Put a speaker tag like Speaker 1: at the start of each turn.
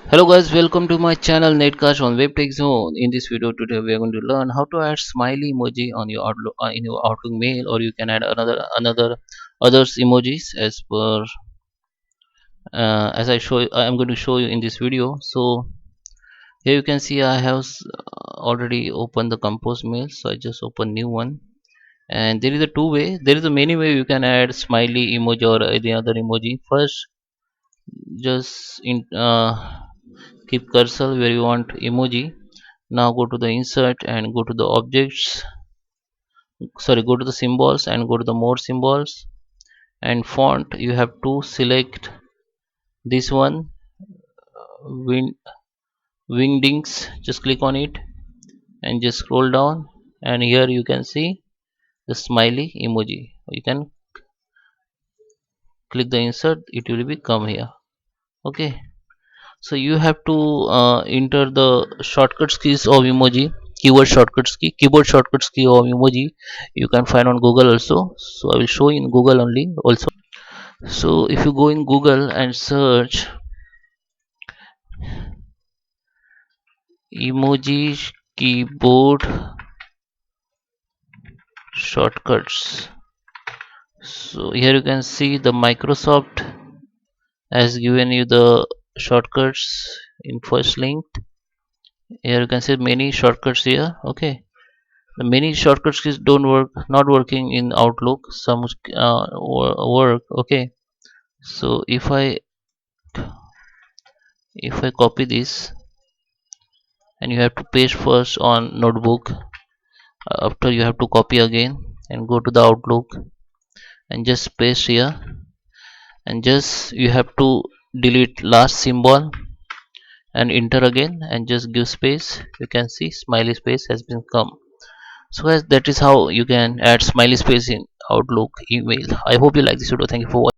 Speaker 1: Hello guys, welcome to my channel NetCast on WebTech Zone. In this video today we are going to learn how to add smiley emoji on your Outlook in your Outlook mail, or you can add another others emojis as I am going to show you in this video. So here you can see I have already opened the compose mail, so I just open new one. And there is a there is a many way you can add smiley emoji or any other emoji. First, just keep cursor where you want emoji. Now go to the insert and go to the objects, sorry, go to the symbols and go to the more symbols. And font, you have to select this one, wing, wingdings. Just click on it and just scroll down, and here you can see the smiley emoji. You can click the insert, it will be come here. Okay, so you have to enter the shortcuts keys of emoji, keyboard shortcuts key of emoji. You can find on Google also, so I will show in Google only also. So if you go in Google and search emoji keyboard shortcuts, so here you can see the Microsoft has given you the shortcuts in first link. Here you can see many shortcuts here. Okay, the many shortcuts keys don't work, not working in Outlook. Some work. Okay, so if I copy this, and you have to paste first on notebook. After you have to copy again and go to the Outlook and just paste here, and just you have to delete last symbol and enter again and just give space. You can see smiley space has been come. So guys, that is how you can add smiley space in Outlook email. I hope you like this video. Thank you for watching.